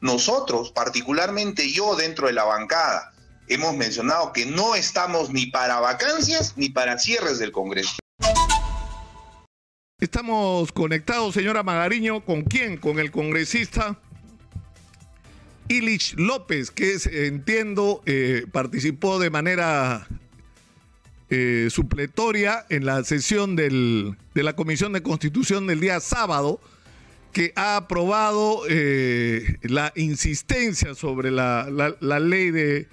nosotros, particularmente yo dentro de la bancada, hemos mencionado que no estamos ni para vacancias ni para cierres del Congreso. Estamos conectados, señora Magariño, ¿con quién? Con el congresista Illich López, que entiendo participó de manera supletoria en la sesión de la Comisión de Constitución del día sábado, que ha aprobado la insistencia sobre la ley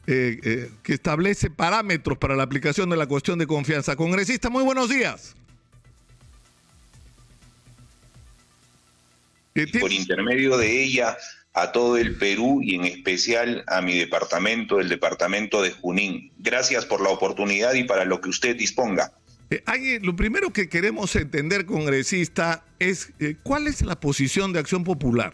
que establece parámetros para la aplicación de la cuestión de confianza. Congresista, muy buenos días. Por intermedio de ella, a todo el Perú y en especial a mi departamento, el departamento de Junín. Gracias por la oportunidad y para lo que usted disponga. Lo primero que queremos entender, congresista, es ¿cuál es la posición de Acción Popular?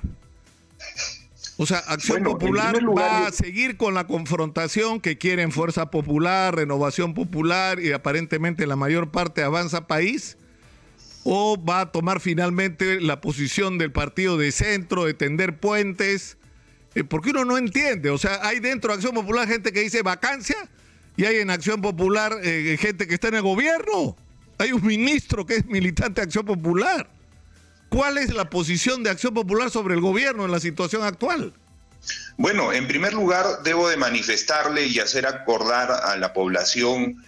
O sea, Acción Popular va a seguir con la confrontación que quieren Fuerza Popular, Renovación Popular y aparentemente la mayor parte Avanza País, ¿o va a tomar finalmente la posición del partido de centro, de tender puentes? Porque uno no entiende, o sea, hay dentro de Acción Popular gente que dice vacancia y hay en Acción Popular gente que está en el gobierno. Hay un ministro que es militante de Acción Popular. ¿Cuál es la posición de Acción Popular sobre el gobierno en la situación actual? Bueno, en primer lugar, debo de manifestarle y hacer acordar a la población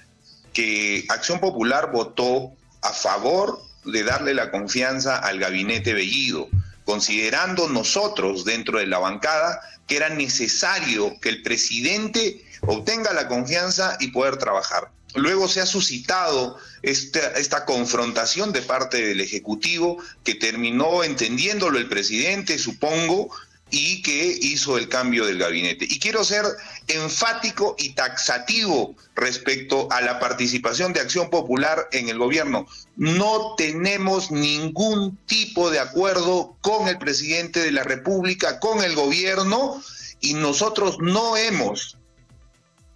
que Acción Popular votó a favor de darle la confianza al gabinete Bellido, considerando nosotros dentro de la bancada que era necesario que el presidente obtenga la confianza y poder trabajar. Luego se ha suscitado esta confrontación de parte del Ejecutivo que terminó entendiéndolo el presidente, supongo, y que hizo el cambio del gabinete. Y quiero ser enfático y taxativo respecto a la participación de Acción Popular en el gobierno. No tenemos ningún tipo de acuerdo con el presidente de la República, con el gobierno, y nosotros no hemos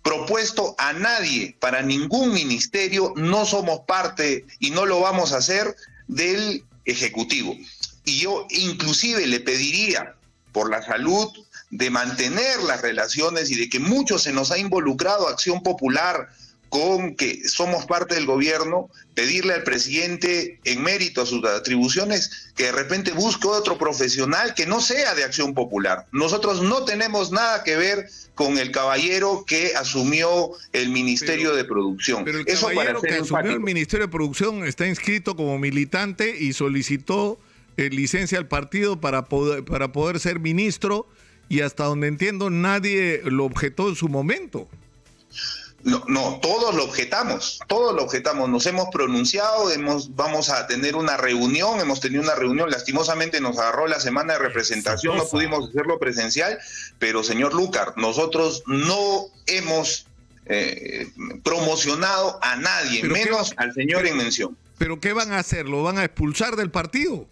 propuesto a nadie para ningún ministerio, no somos parte y no lo vamos a hacer del Ejecutivo. Y yo inclusive le pediría por la salud de mantener las relaciones y de que mucho se nos ha involucrado Acción Popular con que somos parte del gobierno, pedirle al presidente en mérito a sus atribuciones que de repente busque otro profesional que no sea de Acción Popular. Nosotros no tenemos nada que ver con el caballero que asumió el Ministerio de Producción. Pero el caballero que asumió el Ministerio de Producción está inscrito como militante y solicitó licencia al partido para poder ser ministro, y hasta donde entiendo nadie lo objetó en su momento. No, todos lo objetamos, nos hemos pronunciado, vamos a tener una reunión, hemos tenido una reunión, lastimosamente nos agarró la semana de representación, no pudimos hacerlo presencial, pero señor Lucar, nosotros no hemos promocionado a nadie, menos al señor en mención. ¿Pero qué van a hacer? ¿Lo van a expulsar del partido?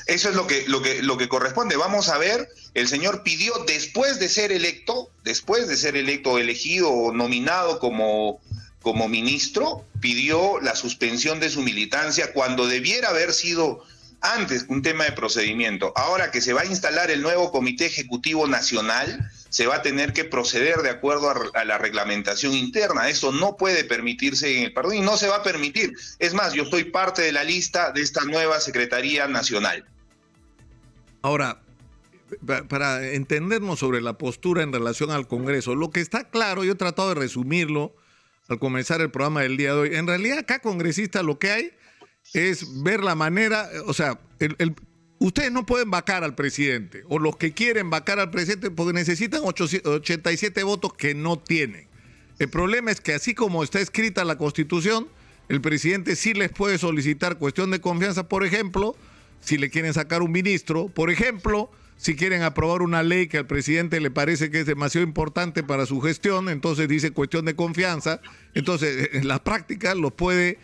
Eso es lo que corresponde. Vamos a ver, el señor pidió después de ser electo, elegido o nominado como ministro, pidió la suspensión de su militancia cuando debiera haber sido antes un tema de procedimiento. Ahora que se va a instalar el nuevo Comité Ejecutivo Nacional, se va a tener que proceder de acuerdo a la reglamentación interna. Eso no puede permitirse en el partido y no se va a permitir. Es más, yo soy parte de la lista de esta nueva Secretaría Nacional. Ahora, para entendernos sobre la postura en relación al Congreso, lo que está claro, yo he tratado de resumirlo al comenzar el programa del día de hoy, en realidad acá, congresista, lo que hay es ver la manera, o sea, ustedes no pueden vacar al presidente, o los que quieren vacar al presidente, porque necesitan 87 votos que no tienen. El problema es que así como está escrita la Constitución, el presidente sí les puede solicitar cuestión de confianza, por ejemplo, si le quieren sacar un ministro, por ejemplo, si quieren aprobar una ley que al presidente le parece que es demasiado importante para su gestión, entonces dice cuestión de confianza. Entonces, en la práctica los puede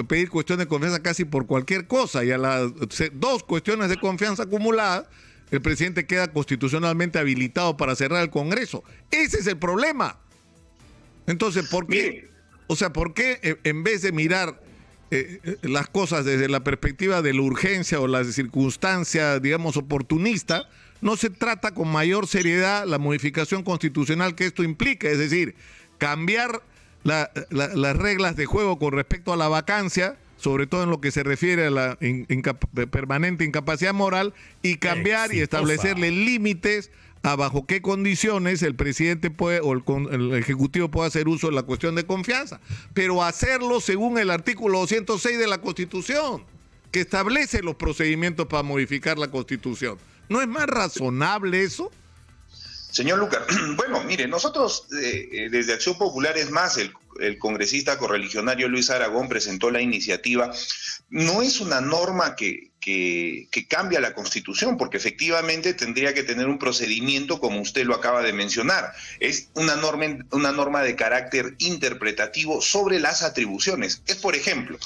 pedir cuestión de confianza casi por cualquier cosa, y a las 2 cuestiones de confianza acumuladas, el presidente queda constitucionalmente habilitado para cerrar el Congreso. Ese es el problema. Entonces, ¿por qué? O sea, ¿por qué en vez de mirar las cosas desde la perspectiva de la urgencia o la circunstancia, digamos, oportunista, no se trata con mayor seriedad la modificación constitucional que esto implica, es decir, cambiar las reglas de juego con respecto a la vacancia, sobre todo en lo que se refiere a la permanente incapacidad moral, y cambiar y establecerle límites a bajo qué condiciones el presidente puede o el Ejecutivo puede hacer uso de la cuestión de confianza, pero hacerlo según el artículo 206 de la Constitución, que establece los procedimientos para modificar la Constitución. ¿No es más razonable eso? Señor Lucar, bueno, mire, nosotros desde Acción Popular, es más, el congresista correligionario Luis Aragón presentó la iniciativa. No es una norma que cambia la Constitución, porque efectivamente tendría que tener un procedimiento como usted lo acaba de mencionar. Es una norma de carácter interpretativo sobre las atribuciones. Es, por ejemplo,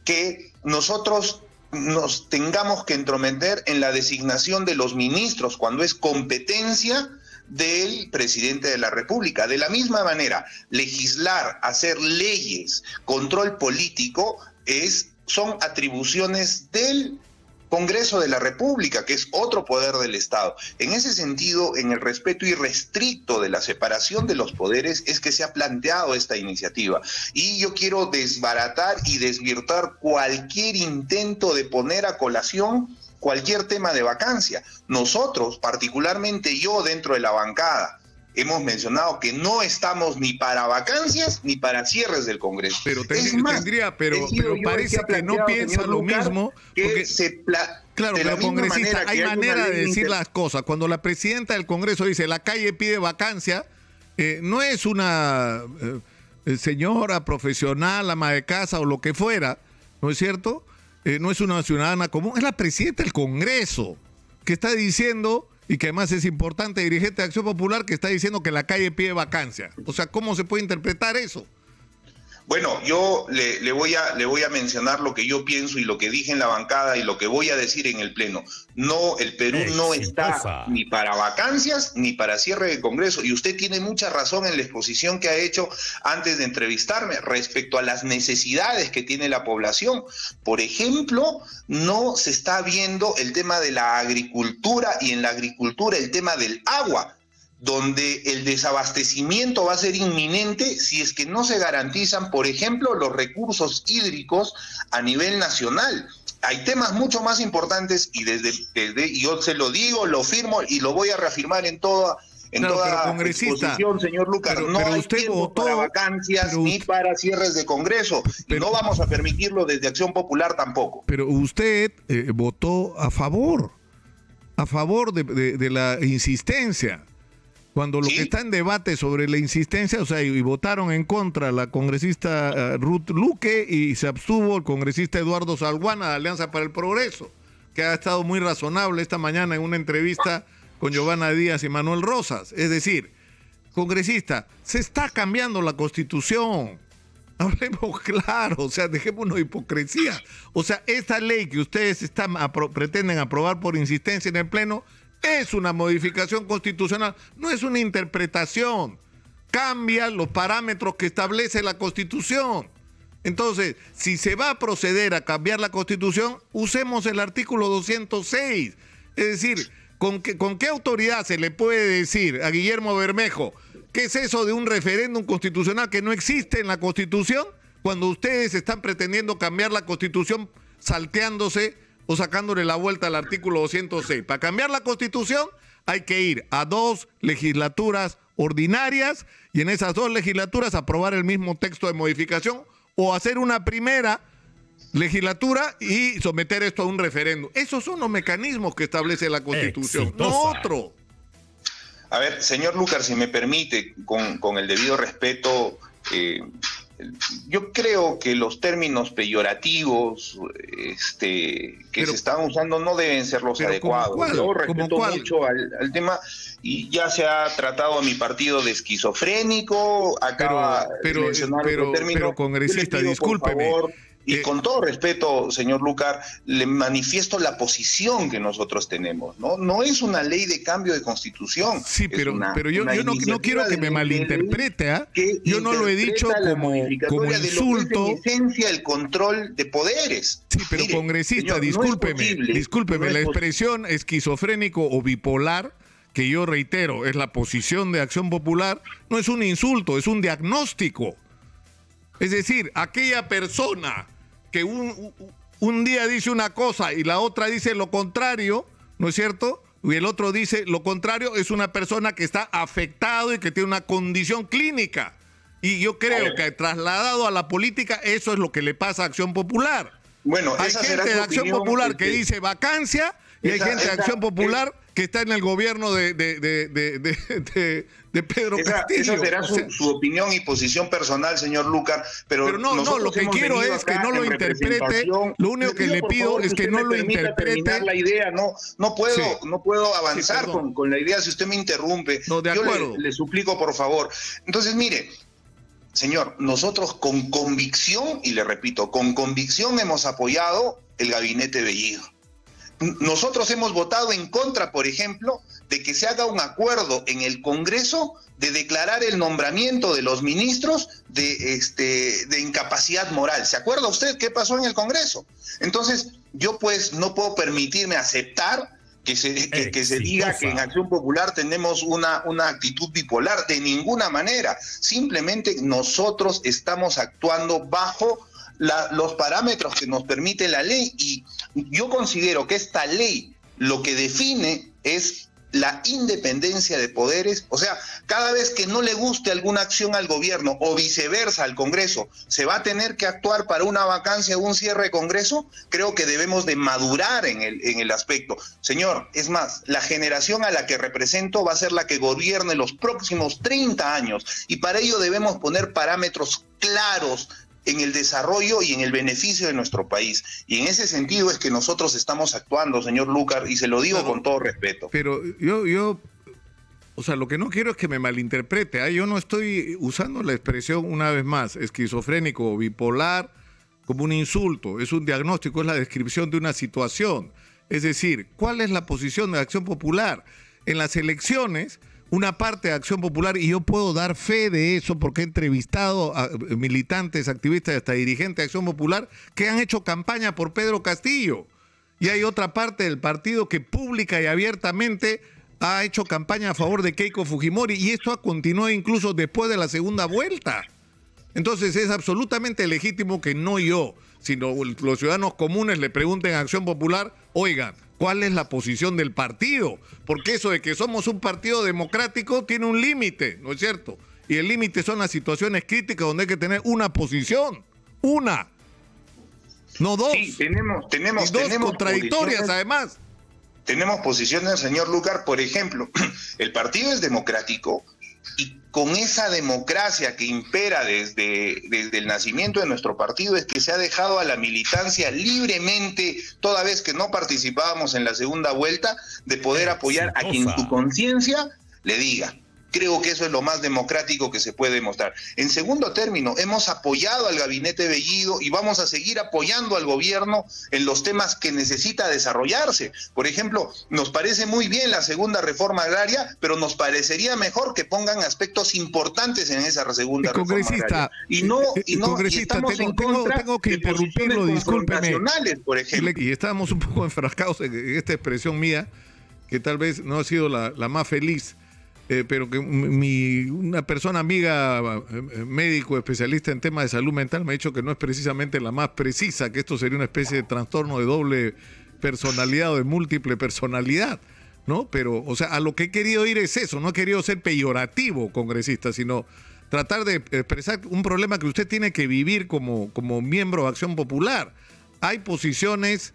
que nosotros nos tengamos que entrometer en la designación de los ministros cuando es competencia del presidente de la República. De la misma manera, legislar, hacer leyes, control político, son atribuciones del Congreso de la República, que es otro poder del Estado. En ese sentido, en el respeto irrestricto de la separación de los poderes, es que se ha planteado esta iniciativa. Y yo quiero desbaratar y desvirtuar cualquier intento de poner a colación cualquier tema de vacancia. Nosotros, particularmente yo dentro de la bancada, hemos mencionado que no estamos ni para vacancias ni para cierres del Congreso. Pero parece que no piensa lo mismo. Claro, pero congresista, hay manera de decir las cosas. Cuando la presidenta del Congreso dice la calle pide vacancia, no es una señora profesional, ama de casa o lo que fuera, ¿no es cierto? No es una ciudadana común, es la presidenta del Congreso que está diciendo, y que además es importante, dirigente de Acción Popular, que está diciendo que la calle pide vacancia. O sea, ¿cómo se puede interpretar eso? Bueno, yo le voy a mencionar lo que yo pienso y lo que dije en la bancada y lo que voy a decir en el Pleno. No, el Perú no está ni para vacancias ni para cierre de Congreso. Y usted tiene mucha razón en la exposición que ha hecho antes de entrevistarme respecto a las necesidades que tiene la población. Por ejemplo, no se está viendo el tema de la agricultura, y en la agricultura el tema del agua, donde el desabastecimiento va a ser inminente si es que no se garantizan, por ejemplo, los recursos hídricos a nivel nacional. Hay temas mucho más importantes, y desde yo se lo digo, lo firmo y lo voy a reafirmar en toda exposición, señor Lucar. No hay tiempo para vacancias ni para cierres de Congreso, y no vamos a permitirlo desde Acción Popular tampoco. Pero usted votó a favor de la insistencia. Cuando lo que está en debate sobre la insistencia, o sea, y votaron en contra la congresista Ruth Luque, y se abstuvo el congresista Eduardo Salguana de Alianza para el Progreso, que ha estado muy razonable esta mañana en una entrevista con Giovanna Díaz y Manuel Rosas. Es decir, congresista, se está cambiando la Constitución. Hablemos claro, o sea, dejémonos de hipocresía. O sea, esta ley que ustedes pretenden aprobar por insistencia en el Pleno es una modificación constitucional, no es una interpretación. Cambia los parámetros que establece la Constitución. Entonces, si se va a proceder a cambiar la Constitución, usemos el artículo 206. Es decir, ¿con qué autoridad se le puede decir a Guillermo Bermejo qué es eso de un referéndum constitucional que no existe en la Constitución, cuando ustedes están pretendiendo cambiar la Constitución salteándose o sacándole la vuelta al artículo 206? Para cambiar la Constitución hay que ir a 2 legislaturas ordinarias, y en esas 2 legislaturas aprobar el mismo texto de modificación, o hacer una primera legislatura y someter esto a un referéndum. Esos son los mecanismos que establece la Constitución, no otro. A ver, señor Lucar, si me permite, con el debido respeto, yo creo que los términos peyorativos que se están usando no deben ser los adecuados. Yo respeto mucho al tema, y ya se ha tratado a mi partido de esquizofrénico, acaba de mencionar otro término. Pero congresista, discúlpeme, Y con todo respeto, señor Lucar, le manifiesto la posición que nosotros tenemos, ¿no? No es una ley de cambio de constitución. Sí, pero yo no quiero que me malinterprete, ¿ah? Yo no lo he dicho como insulto. En esencia, el control de poderes. Sí, pero mire, congresista, señor, discúlpeme, la expresión esquizofrénico o bipolar, que yo reitero, es la posición de Acción Popular, no es un insulto, es un diagnóstico. Es decir, aquella persona que un día dice una cosa y la otra dice lo contrario, ¿no es cierto? Y el otro dice lo contrario, es una persona que está afectado y que tiene una condición clínica. Y yo creo que trasladado a la política, eso es lo que le pasa a Acción Popular. Bueno, hay gente de Acción Popular que dice vacancia y hay gente de Acción Popular que está en el gobierno de Pedro Castillo. Esa será su opinión y posición personal, señor Lucar, pero no, lo que quiero es que no lo interprete. Lo único que le pido es que no lo interprete. La idea, no puedo avanzar con la idea si usted me interrumpe. No, de acuerdo. Yo le suplico, por favor. Entonces, mire, señor, nosotros con convicción, y le repito, con convicción hemos apoyado el gabinete Bellido. Nosotros hemos votado en contra, por ejemplo, de que se haga un acuerdo en el Congreso de declarar el nombramiento de los ministros de incapacidad moral. ¿Se acuerda usted qué pasó en el Congreso? Entonces, yo pues no puedo permitirme aceptar que se diga que en Acción Popular tenemos una actitud bipolar. De ninguna manera. Simplemente nosotros estamos actuando bajo los parámetros que nos permite la ley, y yo considero que esta ley lo que define es la independencia de poderes. O sea, cada vez que no le guste alguna acción al gobierno o viceversa al Congreso, se va a tener que actuar para una vacancia o un cierre de Congreso. Creo que debemos de madurar en el aspecto. Señor, es más, la generación a la que represento va a ser la que gobierne los próximos 30 años, y para ello debemos poner parámetros claros en el desarrollo y en el beneficio de nuestro país. Y en ese sentido es que nosotros estamos actuando, señor Lucar, y se lo digo con todo respeto. Pero yo, o sea, lo que no quiero es que me malinterprete, ¿eh? Yo no estoy usando la expresión, una vez más, esquizofrénico o bipolar como un insulto, es un diagnóstico, es la descripción de una situación. Es decir, ¿cuál es la posición de Acción Popular? En las elecciones, una parte de Acción Popular, y yo puedo dar fe de eso porque he entrevistado a militantes, activistas y hasta dirigentes de Acción Popular que han hecho campaña por Pedro Castillo. Y hay otra parte del partido que pública y abiertamente ha hecho campaña a favor de Keiko Fujimori, y esto ha continuado incluso después de la segunda vuelta. Entonces es absolutamente legítimo que no yo, sino los ciudadanos comunes le pregunten a Acción Popular, oigan, ¿cuál es la posición del partido? Porque eso de que somos un partido democrático tiene un límite, ¿no es cierto? Y el límite son las situaciones críticas donde hay que tener una posición, una, no dos. Sí, tenemos dos contradictorias además. Tenemos posiciones, señor Lucar, por ejemplo, el partido es democrático, y con esa democracia que impera desde el nacimiento de nuestro partido es que se ha dejado a la militancia libremente, toda vez que no participábamos en la segunda vuelta, de poder apoyar a quien su conciencia le diga. Creo que eso es lo más democrático que se puede demostrar. En segundo término, hemos apoyado al gabinete Bellido y vamos a seguir apoyando al gobierno en los temas que necesita desarrollarse. Por ejemplo, nos parece muy bien la segunda reforma agraria, pero nos parecería mejor que pongan aspectos importantes en esa segunda reforma agraria. Congresista, tengo que interrumpirlo, discúlpeme. Por ejemplo. Y estábamos un poco enfrascados en esta expresión mía, que tal vez no ha sido la más feliz. Pero que una persona amiga, médico, especialista en temas de salud mental, me ha dicho que no es precisamente la más precisa, que esto sería una especie de trastorno de doble personalidad o de múltiple personalidad, ¿no? Pero, o sea, a lo que he querido ir es eso, no he querido ser peyorativo, congresista, sino tratar de expresar un problema que usted tiene que vivir como miembro de Acción Popular. Hay posiciones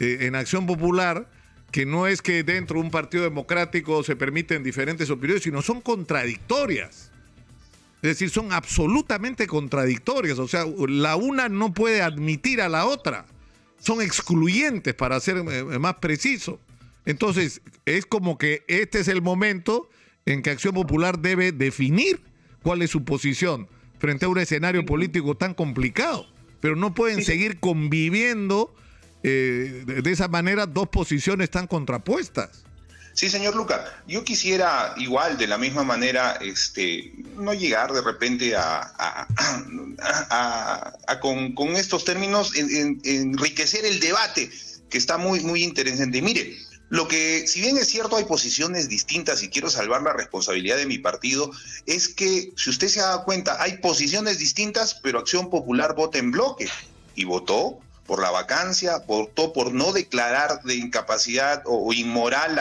en Acción Popular que no es que dentro de un partido democrático se permiten diferentes opiniones, sino son contradictorias. Es decir, son absolutamente contradictorias. O sea, la una no puede admitir a la otra. Son excluyentes, para ser más preciso. Entonces, es como que este es el momento en que Acción Popular debe definir cuál es su posición frente a un escenario político tan complicado. pero no pueden seguir conviviendo de esa manera dos posiciones tan contrapuestas. Sí, señor Luca, yo quisiera igual, de la misma manera, no llegar de repente con estos términos, enriquecer el debate, que está muy, muy interesante. Mire, si bien es cierto hay posiciones distintas y quiero salvar la responsabilidad de mi partido, es que, si usted se da cuenta, hay posiciones distintas, pero Acción Popular vota en bloque, y votó por la vacancia, votó por no declarar de incapacidad o inmoral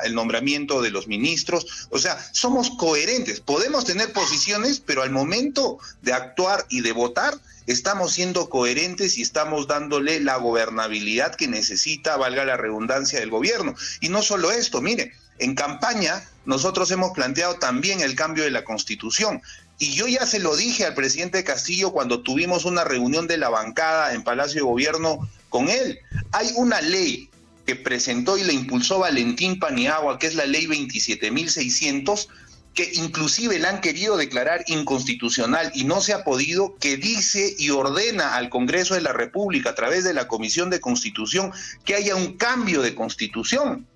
el nombramiento de los ministros. O sea, somos coherentes, podemos tener posiciones, pero al momento de actuar y de votar, estamos siendo coherentes y estamos dándole la gobernabilidad que necesita, valga la redundancia, del gobierno. Y no solo esto, mire, en campaña nosotros hemos planteado también el cambio de la Constitución. Y yo ya se lo dije al presidente Castillo cuando tuvimos una reunión de la bancada en Palacio de Gobierno con él. Hay una ley que presentó y la impulsó Valentín Paniagua, que es la ley 27.600, que inclusive la han querido declarar inconstitucional y no se ha podido, que dice y ordena al Congreso de la República a través de la Comisión de Constitución que haya un cambio de constitución,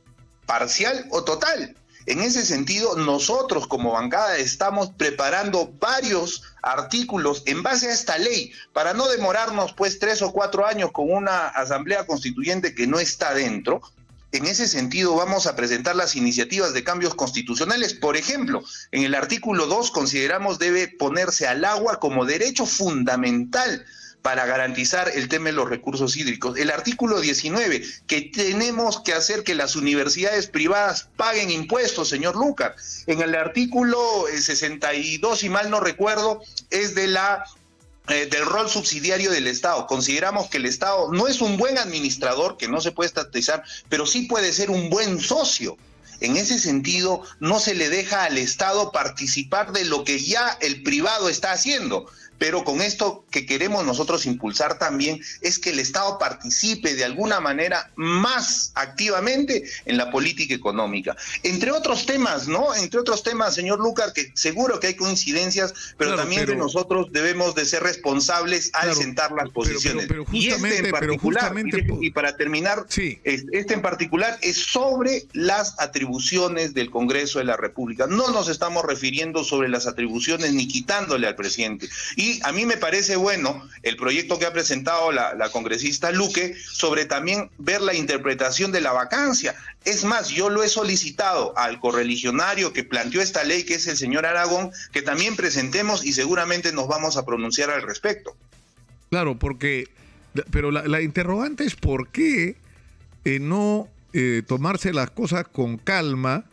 parcial o total. En ese sentido, nosotros como bancada estamos preparando varios artículos en base a esta ley, para no demorarnos pues 3 o 4 años con una asamblea constituyente que no está dentro. En ese sentido, vamos a presentar las iniciativas de cambios constitucionales. Por ejemplo, en el artículo 2 consideramos debe ponerse al agua como derecho fundamental para garantizar el tema de los recursos hídricos. El artículo 19, que tenemos que hacer que las universidades privadas paguen impuestos, señor Lucar. En el artículo 62, si mal no recuerdo, es del rol subsidiario del Estado. Consideramos que el Estado no es un buen administrador, que no se puede estatizar, pero sí puede ser un buen socio. En ese sentido, no se le deja al Estado participar de lo que ya el privado está haciendo. Pero con esto que queremos nosotros impulsar también es que el Estado participe de alguna manera más activamente en la política económica. Entre otros temas, ¿no? Entre otros temas, señor Lucar, que seguro que hay coincidencias, pero claro, también de nosotros debemos de ser responsables al sentar las posiciones. Pero justamente, y para terminar, sí. Este en particular es sobre las atribuciones del Congreso de la República. No nos estamos refiriendo sobre las atribuciones ni quitándole al presidente. Y a mí me parece bueno el proyecto que ha presentado la congresista Luque sobre también ver la interpretación de la vacancia. Es más, yo lo he solicitado al correligionario que planteó esta ley, que es el señor Aragón, que también presentemos y seguramente nos vamos a pronunciar al respecto. Claro, pero la interrogante es por qué no tomarse las cosas con calma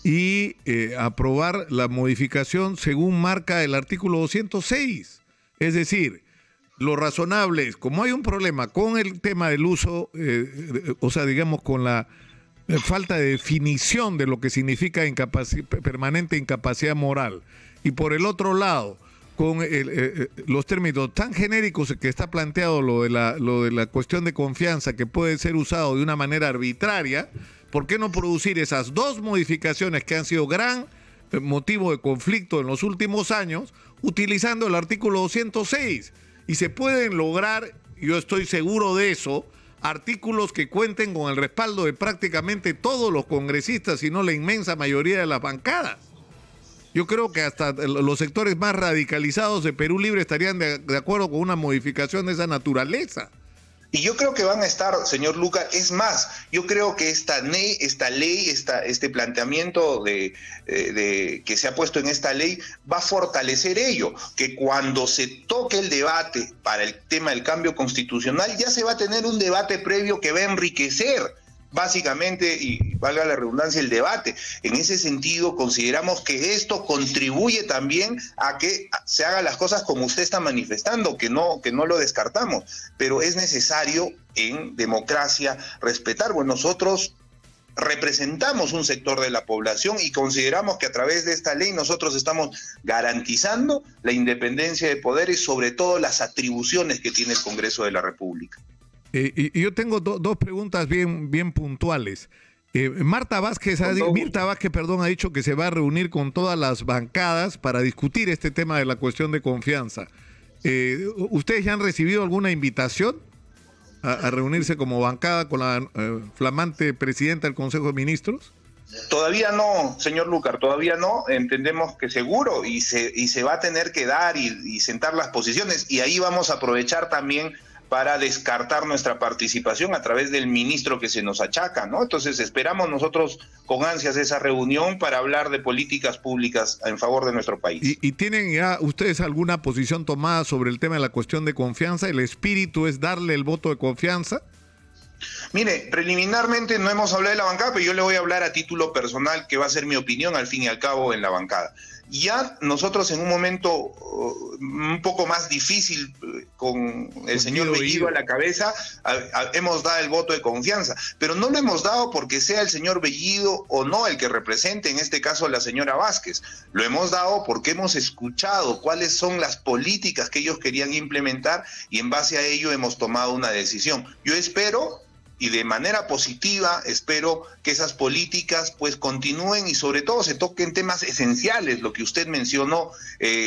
y aprobar la modificación según marca el artículo 206. Es decir, lo razonable es, como hay un problema con el tema del uso, o sea, digamos, con la falta de definición de lo que significa permanente incapacidad moral, y por el otro lado, con los términos tan genéricos que está planteado lo de la cuestión de confianza, que puede ser usado de una manera arbitraria, ¿por qué no producir esas dos modificaciones que han sido gran motivo de conflicto en los últimos años, utilizando el artículo 206? Y se pueden lograr, yo estoy seguro de eso, artículos que cuenten con el respaldo de prácticamente todos los congresistas, si no la inmensa mayoría de las bancadas. Yo creo que hasta los sectores más radicalizados de Perú Libre estarían de acuerdo con una modificación de esa naturaleza. Y yo creo que van a estar, señor Luca, es más, yo creo que esta ley, este planteamiento que se ha puesto en esta ley va a fortalecer ello, que cuando se toque el debate para el tema del cambio constitucional, ya se va a tener un debate previo que va a enriquecer básicamente, y valga la redundancia, el debate. En ese sentido, consideramos que esto contribuye también a que se hagan las cosas como usted está manifestando, que no lo descartamos, pero es necesario en democracia respetar. Bueno, nosotros representamos un sector de la población y consideramos que a través de esta ley nosotros estamos garantizando la independencia de poderes y sobre todo las atribuciones que tiene el Congreso de la República. Y yo tengo dos preguntas bien puntuales. Mirta Vázquez ha dicho que se va a reunir con todas las bancadas para discutir este tema de la cuestión de confianza. ¿Ustedes ya han recibido alguna invitación a reunirse como bancada con la flamante presidenta del Consejo de Ministros? Todavía no, señor Lucar, todavía no. Entendemos que seguro y se va a tener que dar y sentar las posiciones, y ahí vamos a aprovechar también para descartar nuestra participación a través del ministro que se nos achaca, ¿no? Entonces esperamos nosotros con ansias esa reunión para hablar de políticas públicas en favor de nuestro país. ¿Y tienen ya ustedes alguna posición tomada sobre el tema de la cuestión de confianza? ¿El espíritu es darle el voto de confianza? Mire, preliminarmente no hemos hablado de la bancada, pero yo le voy a hablar a título personal, que va a ser mi opinión al fin y al cabo en la bancada. Ya nosotros en un momento un poco más difícil, con el señor Bellido a la cabeza, hemos dado el voto de confianza, pero no lo hemos dado porque sea el señor Bellido o no el que represente, en este caso la señora Vázquez. Lo hemos dado porque hemos escuchado cuáles son las políticas que ellos querían implementar y en base a ello hemos tomado una decisión. Yo espero, y de manera positiva, espero que esas políticas pues continúen y sobre todo se toquen temas esenciales, lo que usted mencionó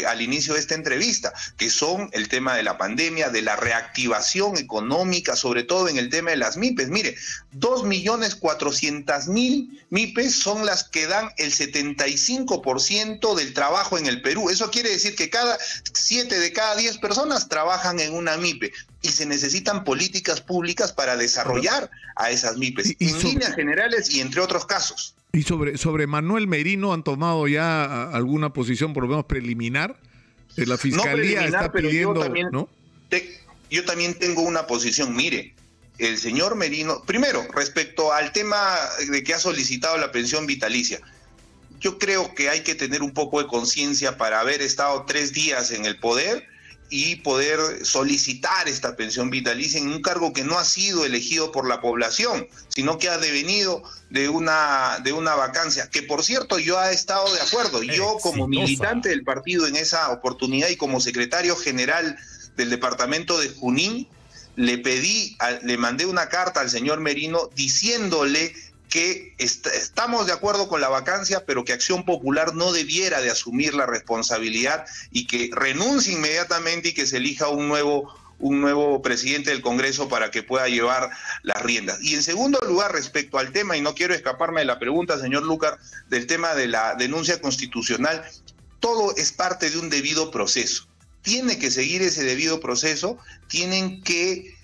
al inicio de esta entrevista, que son el tema de la pandemia, de la reactivación económica, sobre todo en el tema de las MIPES. Mire, 2.400.000 MIPES son las que dan el 75% del trabajo en el Perú. Eso quiere decir que 7 de cada 10 personas trabajan en una MIPE. Y se necesitan políticas públicas para desarrollar a esas MIPES, en líneas generales y entre otros casos. ¿Y sobre Manuel Merino han tomado ya alguna posición, por lo menos preliminar? La Fiscalía está pidiendo, yo también tengo una posición. Mire, el señor Merino, primero, respecto al tema de que ha solicitado la pensión vitalicia, yo creo que hay que tener un poco de conciencia para haber estado 3 días en el poder y poder solicitar esta pensión vitalicia en un cargo que no ha sido elegido por la población, sino que ha devenido de una vacancia, que por cierto yo he estado de acuerdo. Yo como militante del partido en esa oportunidad y como secretario general del departamento de Junín, le mandé una carta al señor Merino diciéndole que estamos de acuerdo con la vacancia, pero que Acción Popular no debiera de asumir la responsabilidad y que renuncie inmediatamente y que se elija un nuevo presidente del Congreso para que pueda llevar las riendas. Y en segundo lugar, respecto al tema, y no quiero escaparme de la pregunta, señor Lucar, del tema de la denuncia constitucional, todo es parte de un debido proceso. Tiene que seguir ese debido proceso, tienen que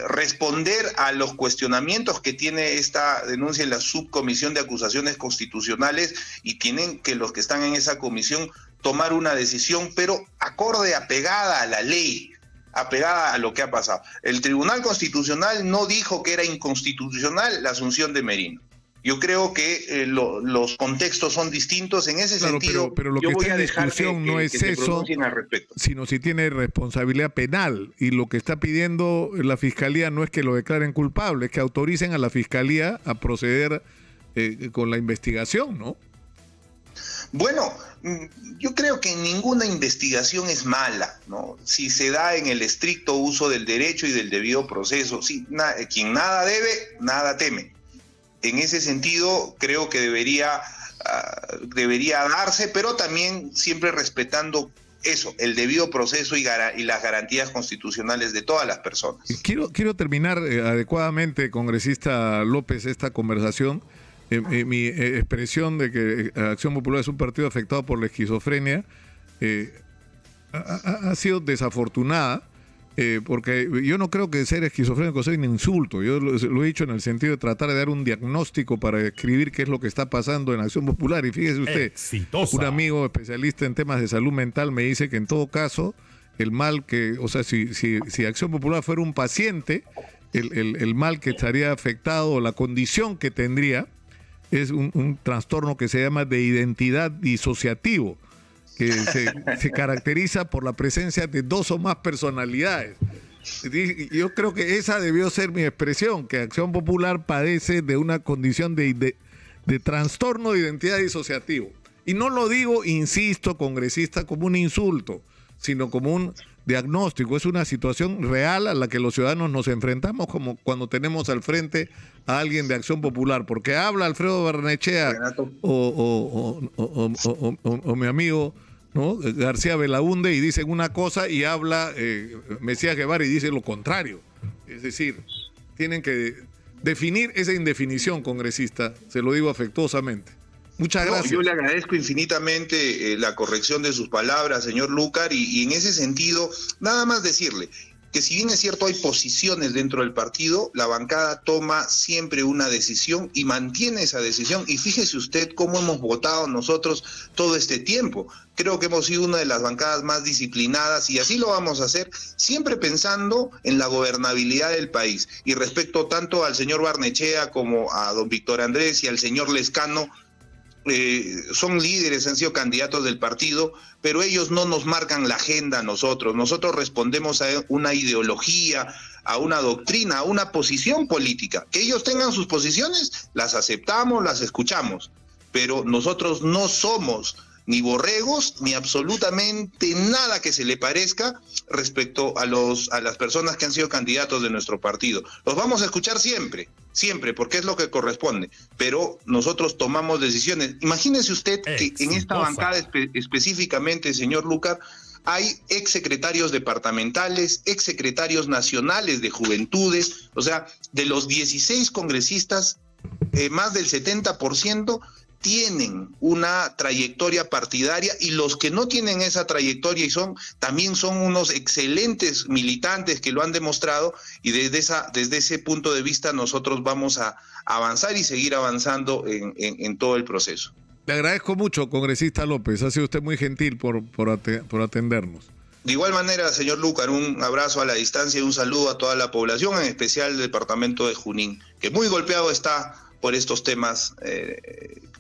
responder a los cuestionamientos que tiene esta denuncia en la subcomisión de acusaciones constitucionales y tienen que los que están en esa comisión tomar una decisión, pero acorde, apegada a la ley, apegada a lo que ha pasado. El Tribunal Constitucional no dijo que era inconstitucional la asunción de Merino. Yo creo que los contextos son distintos en ese sentido. Pero lo que está en discusión no es eso, sino si tiene responsabilidad penal. Y lo que está pidiendo la Fiscalía no es que lo declaren culpable, es que autoricen a la Fiscalía a proceder con la investigación, ¿no? Bueno, yo creo que ninguna investigación es mala, ¿no? Si se da en el estricto uso del derecho y del debido proceso. Quien nada debe, nada teme. En ese sentido, creo que debería darse, pero también siempre respetando eso, el debido proceso y las garantías constitucionales de todas las personas. Quiero terminar adecuadamente, congresista López, esta conversación. Mi expresión de que Acción Popular es un partido afectado por la esquizofrenia ha sido desafortunada. Porque yo no creo que ser esquizofrénico sea un insulto. Yo lo he dicho en el sentido de tratar de dar un diagnóstico para describir qué es lo que está pasando en Acción Popular. Y fíjese usted, un amigo especialista en temas de salud mental me dice que en todo caso, el mal que, o sea, si Acción Popular fuera un paciente, el mal que estaría afectado o la condición que tendría es un trastorno que se llama de identidad disociativo, que se caracteriza por la presencia de 2 o más personalidades. Yo creo que esa debió ser mi expresión, que Acción Popular padece de una condición de trastorno de identidad disociativo. Y no lo digo, insisto, congresista, como un insulto, sino como un diagnóstico. Es una situación real a la que los ciudadanos nos enfrentamos, como cuando tenemos al frente a alguien de Acción Popular, porque habla Alfredo Barnechea o mi amigo ¿no? García Belaúnde y dicen una cosa y habla Mesías Guevara y dice lo contrario. Es decir, tienen que definir esa indefinición, congresista, se lo digo afectuosamente. Muchas gracias. Yo le agradezco infinitamente la corrección de sus palabras, señor Lucar, y en ese sentido, nada más decirle que si bien es cierto hay posiciones dentro del partido, la bancada toma siempre una decisión y mantiene esa decisión. Y fíjese usted cómo hemos votado nosotros todo este tiempo. Creo que hemos sido una de las bancadas más disciplinadas y así lo vamos a hacer, siempre pensando en la gobernabilidad del país. Y respecto tanto al señor Barnechea como a don Víctor Andrés y al señor Lescano, son líderes, han sido candidatos del partido, pero ellos no nos marcan la agenda a nosotros. Nosotros respondemos a una ideología, a una doctrina, a una posición política. Que ellos tengan sus posiciones, las aceptamos, las escuchamos, pero nosotros no somos ni borregos, ni absolutamente nada que se le parezca respecto a las personas que han sido candidatos de nuestro partido. Los vamos a escuchar siempre, porque es lo que corresponde, pero nosotros tomamos decisiones. Imagínese usted que en esta bancada específicamente, señor Lucar, hay exsecretarios departamentales, exsecretarios nacionales de juventudes, o sea, de los 16 congresistas, más del 70% tienen una trayectoria partidaria, y los que no tienen esa trayectoria y también son unos excelentes militantes que lo han demostrado, y desde ese punto de vista nosotros vamos a avanzar y seguir avanzando en todo el proceso. Le agradezco mucho, congresista López, ha sido usted muy gentil por atendernos. De igual manera, señor Lucar, un abrazo a la distancia y un saludo a toda la población, en especial el departamento de Junín, que muy golpeado está por estos temas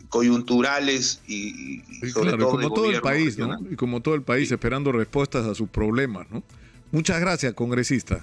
coyunturales y sobre todo como todo el país, ¿no? Y como todo el país, esperando respuestas a sus problemas, ¿no? Muchas gracias, congresista.